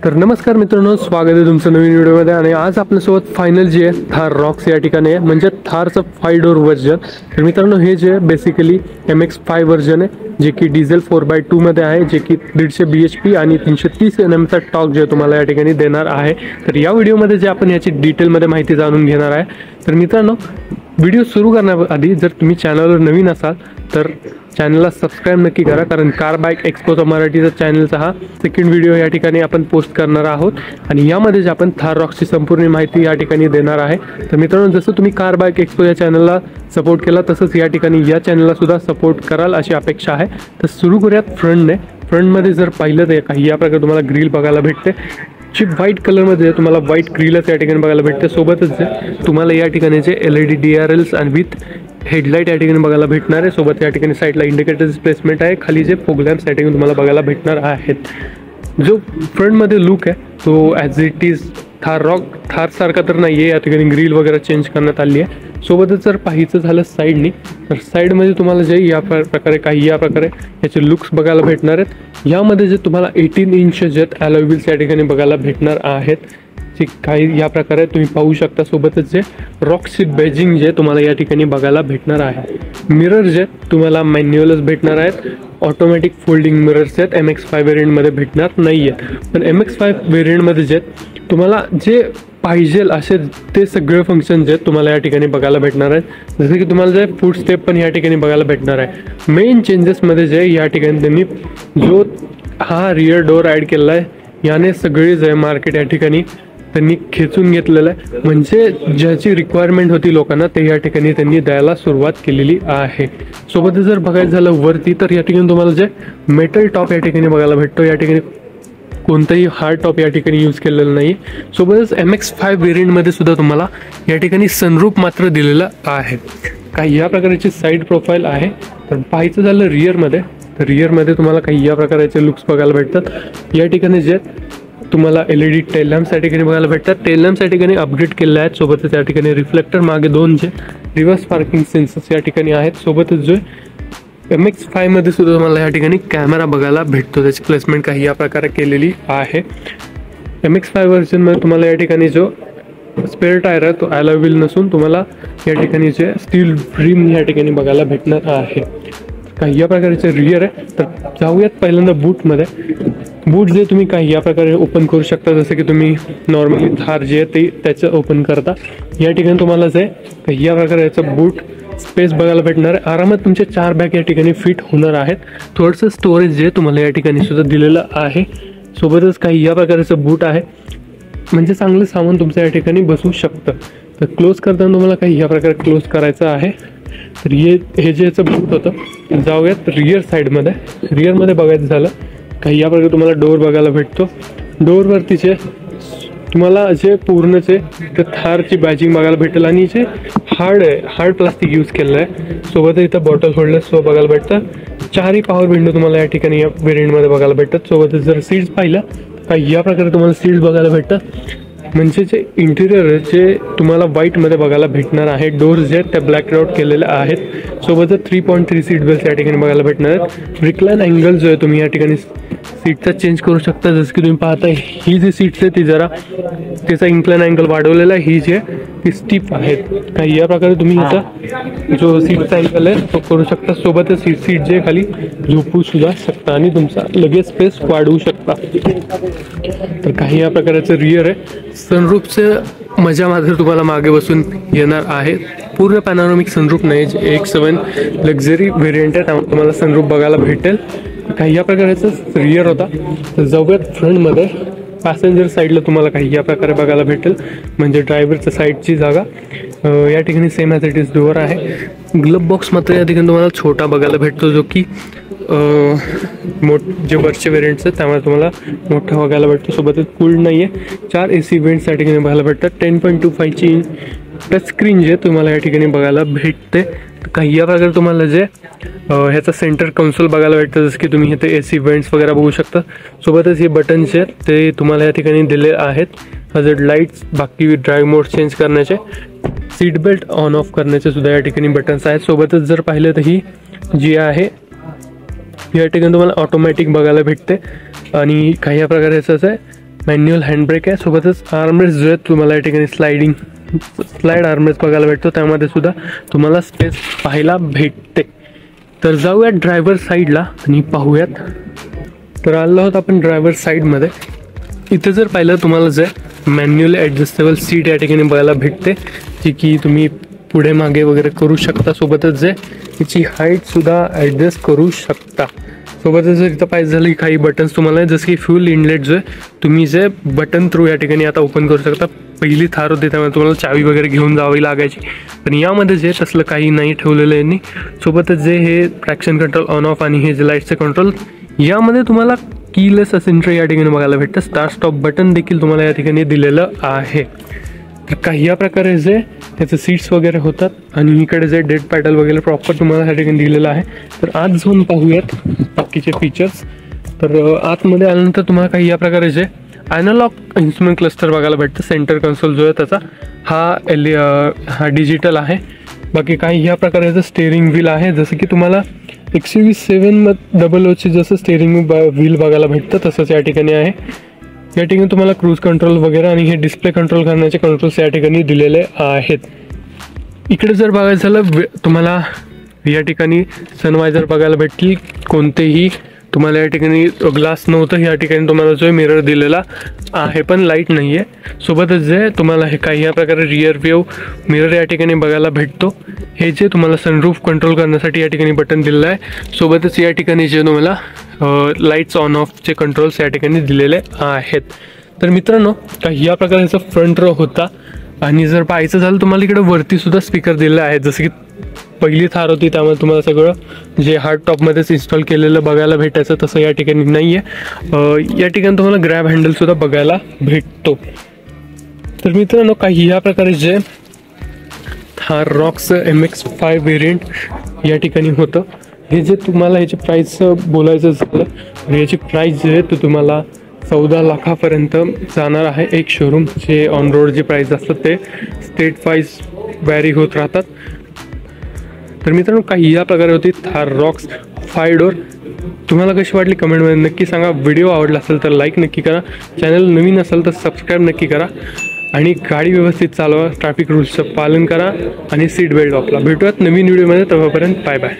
तर नमस्कार मित्रांनो, स्वागत आहे तुमचं नवीन व्हिडिओमध्ये। आणि आज आपल्यासोबत फायनल जे आहे थार रॉक्स या ठिकाणी आहे, म्हणजे थारचं 5 डोर व्हर्जन। तर मित्रांनो, हे जे बेसिकली MX-5 व्हर्जन आहे, जे की डिझेल 4x2 मध्ये आहे, जे की 150 bhp आणि 330 Nm चा टॉर्क जे तुम्हाला या ठिकाणी देणार आहे। तर या व्हिडिओमध्ये जे आपण याची डिटेलमध्ये माहिती जाणून घेणार आहे। तर मित्रांनो, व्हिडिओ सुरू करण्याआधी जर तुम्ही चॅनलवर नवीन असाल तर चॅनलला सबस्क्राइब नक्की करा, कारण कार बाईक एक्सपोचा मराठीचा चॅनलचा हा सेकंड व्हिडिओ या ठिकाणी आपण पोस्ट करणार आहोत। आणि यामध्ये जे आपण थार रॉक्सची संपूर्ण माहिती या ठिकाणी देणार आहे। तर मित्रांनो, जसं तुम्ही कार बाईक एक्सपो या चॅनलला सपोर्ट केला, तसंच या ठिकाणी या चॅनलला सुद्धा सपोर्ट कराल अशी अपेक्षा आहे। तर सुरू करूयात फ्रंटमध्ये जर पाहिलं तर काही या प्रकारे तुम्हाला ग्रिल बघायला भेटते, जी व्हाईट कलरमध्ये तुम्हाला व्हाईट ग्रिलच या ठिकाणी बघायला भेटते। सोबतच तुम्हाला या ठिकाणी जे LED DRLs आणि विथ हेडलाईट या ठिकाणी बघायला भेटणार आहे। सोबत या ठिकाणी साईडला इंडिकेटर्स प्लेसमेंट आहे, खाली जे फॉग लॅम्प्स या ठिकाणी तुम्हाला बघायला भेटणार आहेत। जो फ्रंटमध्ये लुक आहे तो ॲज इट इज थार सारखा तर नाही आहे, या ठिकाणी ग्रिल वगैरे चेंज करण्यात आली आहे। सोबतच जर पाहायचं झालं साईडनी, तर साईडमध्ये तुम्हाला जे या प्रकारे याचे लुक्स बघायला भेटणार आहेत। यामध्ये जे तुम्हाला 18 इंच जे अलॉय व्हील्स या ठिकाणी बघायला भेटणार आहेत, जे काही या प्रकारे तुम्ही पाहू शकता। सोबतच जे रॉक्सची बेजिंग जे तुम्हाला या ठिकाणी बघायला भेटणार आहे। मिरर जे तुम्हाला मॅन्युअलच भेटणार आहेत, ऑटोमॅटिक फोल्डिंग मिरर्स आहेत, MX-5 व्हेरियंटमध्ये भेटणार नाही आहेत। पण MX-5 व्हेरियंटमध्ये जे तुम्हाला जे पाहिजे असे ते सगळे फंक्शन जे तुम्हाला या ठिकाणी बघायला भेटणार आहेत। जसं की तुम्हाला जे फूट स्टेप पण या ठिकाणी बघायला भेटणार आहे। मेन चेंजेसमध्ये जे या ठिकाणी त्यांनी जो हा रिअर डोर ॲड केलेला आहे, याने सगळे जे मार्केट या ठिकाणी त्यांनी खेचून घेतलेलं आहे, म्हणजे ज्याची रिक्वायरमेंट होती लोकांना ते या ठिकाणी त्यांनी द्यायला सुरुवात केलेली आहे। सोबतच जर बघायचं झालं वरती, तर या ठिकाणी तुम्हाला जे मेटल टॉप या ठिकाणी बघायला भेटतो, या ठिकाणी कोणताही हार्ड टॉप या ठिकाणी यूज केलेलं नाही। सोबतच MX-5 व्हेरियंटमध्ये सुद्धा तुम्हाला या ठिकाणी सनरूफ मात्र दिलेलं आहे। काही या प्रकारची साईड प्रोफाईल आहे। तर पाहायचं झालं रिअरमध्ये तुम्हाला काही या प्रकारचे लुक्स बघायला भेटतात। या ठिकाणी जे तुम्हाला LED टेल लॅम्प्स या ठिकाणी बघायला भेटतात। टेल लॅम्प्स या ठिकाणी अपग्रेड केलेले आहेत। सोबतच या ठिकाणी रिफ्लेक्टर मागे 2 जे रिव्हर्स पार्किंग सेन्सर्स या ठिकाणी आहेत। सोबतच जो MX-5 मध्ये सुद्धा तुम्हाला या ठिकाणी कॅमेरा बघायला भेटतो, त्याची प्लेसमेंट काही या प्रकारे केलेली आहे। MX-5 व्हर्जनमध्ये तुम्हाला या ठिकाणी जो स्पेअर टायर आहे तो अलॉय व्हील नसून तुम्हाला या ठिकाणी जे स्टील रिम या ठिकाणी बघायला भेटणार आहे। काही या प्रकारचे रिअर आहे। तर जाऊयात पहिल्यांदा बूट जे तुम्ही काही या प्रकारे ओपन करू शकता, जसं की तुम्ही नॉर्मली थार जे आहे ते त्याचं ओपन करता। या ठिकाणी तुम्हाला जे काही या प्रकारे याचं बूट स्पेस बघायला भेटणार आहे। आरामात तुमचे 4 बॅग या ठिकाणी फिट होणार आहेत। थोडंसं स्टोरेज जे तुम्हाला या ठिकाणी सुद्धा दिलेलं आहे। सोबतच काही या प्रकारचं बूट आहे, म्हणजे चांगलं सामान तुमचं या ठिकाणी बसू शकतं। तर क्लोज करताना तुम्हाला काही या प्रकारे क्लोज करायचं आहे। तर हे जे याचं बूट होतं, जाऊयात रिअरमध्ये बघायचं झालं, काही या प्रकारे तुम्हाला डोअर बघायला भेटतो। डोअरवरतीचे तुम्हाला जे पूर्णचे ते थारची बॅजिंग बघायला भेटेल, आणि जे हार्ड प्लास्टिक यूज केलेलं आहे। सोबत इथं बॉटल होल्डर्स बघायला भेटतात। 4ही पॉवर विंडो तुम्हाला या ठिकाणी या व्हेरियंटमध्ये बघायला भेटतात। सोबतच जर सीट्स पाहिलं, काही या प्रकारे तुम्हाला सीट्स बघायला भेटतात, म्हणजे जे इंटिरियर जे तुम्हाला व्हाईटमध्ये बघायला भेटणार आहे। डोर्स जे आहेत त्या ब्लॅक आउट केलेले आहेत। सोबतच 3.3 सीट बेल्ट या ठिकाणी बघायला भेटणार आहेत। रिक्लाइन अँगल जो आहे तुम्ही या ठिकाणी सीटचा चेंज करू शकता। जसं की तुम्ही पाहता, ही जी सीट्स आहे ती जरा त्याचा इन्क्लाइन अँगल वाढवलेला आहे, ही जी आहे ती स्टीप आहेत। काही या प्रकारे तुम्ही याचा जो सीटचा अँगल आहे तो करू शकता। सोबतच ही सीट जे खाली झोपू सुद्धा शकता आणि तुमचा लगेच स्पेस वाढवू शकता। तर काही या प्रकारचं रिअर आहे। सनरूफचं मजा मात्र तुम्हाला मागे बसून येणार आहे। पूर्ण पॅनोरामिक सनरूफ नाही, जे X7 लक्झरी व्हेरियंट आहे, त्यामुळे तुम्हाला सनरूफ बघायला भेटेल। काही या प्रकारचं रिअर होता। तर जाऊयात फ्रंटमध्ये, पॅसेंजर साईडला तुम्हाला काही या प्रकारे बघायला भेटेल, म्हणजे ड्रायव्हरच्या साईडची जागा या ठिकाणी same as it is door आहे। ग्लब बॉक्स मात्र या ठिकाणी तुम्हाला छोटा बघायला भेटतो, जो की जे वरचे व्हेरियंट्स आहेत त्यामुळे तुम्हाला मोठा बघायला भेटतो। सोबतच कूल्ड नाही आहे। 4 AC व्हेंट्स या ठिकाणी बघायला भेटतात। 10.25 इंच टच स्क्रीन जे तुम्हाला या ठिकाणी बघायला भेटते। काही या प्रकारे तुम्हाला जे ह्याचा सेंटर कन्सोल बघायला भेटतं, जसं की तुम्ही इथे AC व्हेंट्स वगैरे बघू शकता। सोबतच हे बटन्स जे आहेत ते तुम्हाला या ठिकाणी दिले आहेत। हजर्ड लाईट्स, बाकी ड्राईव्ह मोड चेंज करण्याचे, सीट बेल्ट ऑन ऑफ करण्याचे सुद्धा या ठिकाणी बटन्स आहेत। सोबतच जर पाहिलं तर ही जी आहे या ठिकाणी तुम्हाला ऑटोमॅटिक बघायला भेटते, आणि काही या प्रकारे असं आहे मॅन्युअल हँडब्रेक आहे, सोबतच आर्मरेस्ट जो आहे तुम्हाला या ठिकाणी स्लाइड आर्मरेस्ट बघायला भेटतो, त्यामध्ये सुद्धा तुम्हाला स्पेस पाहायला भेटते. तर जाऊयात ड्रायव्हर साईडला आणि पाहूयात. तर आलो आहोत आपण ड्रायव्हर साईडमध्ये. इथे जर पाहिलं तुम्हाला जे मॅन्युअली ॲडजस्टेबल सीट या ठिकाणी बघायला भेटते, जी की तुम्ही पुढे मागे वगैरे करू शकता. सोबतच जे याची हाईटसुद्धा ॲडजस्ट करू शकता. सोबतच जर इथं पाहिजे झालं की काही बटन्स तुम्हाला जसं की फ्यूल इनलेट जो आहे तुम्ही जे बटन थ्रू या ठिकाणी आता ओपन करू शकता. पहिली थार होती त्यामुळे तुम्हाला चावी वगैरे घेऊन जावी लागायची, पण यामध्ये जे तसलं काही नाही ठेवलेलं आहे यांनी. सोबतच जे हे ट्रॅक्शन कंट्रोल ऑन ऑफ आणि हे जे लाईटचे कंट्रोल, यामध्ये तुम्हाला कीलेस एंट्री या ठिकाणी बघायला भेटतं. स्टार्ट स्टॉप बटन देखील तुम्हाला या ठिकाणी दिलेलं आहे. तर काही या प्रकारे जे त्याचे सीट्स वगैरे होतात आणि इकडे जे डेड पॅडल वगैरे प्रॉपर तुम्हाला या ठिकाणी दिलेलं आहे. तर आत जाऊन पाहूयात बाकीचे फीचर्स. तर आतमध्ये आल्यानंतर तुम्हाला काही या प्रकारे जे ॲनालॉग इन्स्ट्रुमेंट क्लस्टर बघायला भेटतं. सेंटर कन्सोल जो आहे त्याचा हा डिजिटल आहे. बाकी काही ह्या प्रकारचं स्टेअरिंग व्हील आहे, जसं की तुम्हाला XUV700 जसं स्टेअरिंग व्हील बघायला भेटतं तसंच या ठिकाणी आहे. या ठिकाणी तुम्हाला क्रूज कंट्रोल वगैरे आणि हे डिस्प्ले कंट्रोल करण्याचे कंट्रोल्स या ठिकाणी दिलेले आहेत. इकडे जर बघायचं झालं तुम्हाला या ठिकाणी सनवायझर बघायला भेटतील. कोणतेही तुम्हाला या ठिकाणी ग्लास नव्हतं, या ठिकाणी तुम्हाला जो मिरर दिलेला आहे, पण लाईट नाही आहे. सोबतच जे तुम्हाला हे काही या प्रकारे रिअर व्ह्यू मिरर या ठिकाणी बघायला भेटतो. हे जे तुम्हाला सनरूफ कंट्रोल करण्यासाठी या ठिकाणी बटन दिलेलं आहे. सोबतच या ठिकाणी जे तुम्हाला लाईट्स ऑन ऑफचे कंट्रोल्स या ठिकाणी दिलेले आहेत. तर मित्रांनो, काही या प्रकारचा फ्रंट रो होता. आणि जर पाहायचं झालं तुम्हाला इकडे वरती सुद्धा स्पीकर दिलेले आहेत, जसं की पहिली थार होती त्यामुळे तुम्हाला सगळं जे हार्ड टॉपमध्येच इन्स्टॉल केलेलं बघायला भेटायचं, तसं या ठिकाणी नाही आहे. या ठिकाणी तुम्हाला ग्रॅब हँडलसुद्धा बघायला भेटतो. तर मित्रांनो, काही या प्रकारे जे थार रॉक्स MX-5 व्हेरियंट या ठिकाणी होतं. हे जे तुम्हाला याची प्राईस बोलायचं झालं तर याची प्राईस जे आहे तो तुम्हाला 14 लाखापर्यंत जाणार आहे. एक शोरूम जे ऑन रोड जे प्राईस असतात ते स्टेट वाईज व्हॅरी होत राहतात. तर मित्रांनो, काही या प्रकारे होती थार रॉक्स 5 डोअर. तुम्हाला कशी वाटली कमेंटमध्ये नक्की सांगा. व्हिडिओ आवडला असेल तर लाईक नक्की करा. चॅनल नवीन असेल तर सबस्क्राईब नक्की करा. आणि गाडी व्यवस्थित चालवा, ट्रॅफिक रूल्सचं पालन करा आणि सीट बेल्ट वापरा. भेटूयात नवीन व्हिडिओमध्ये. तेव्हापर्यंत बाय बाय.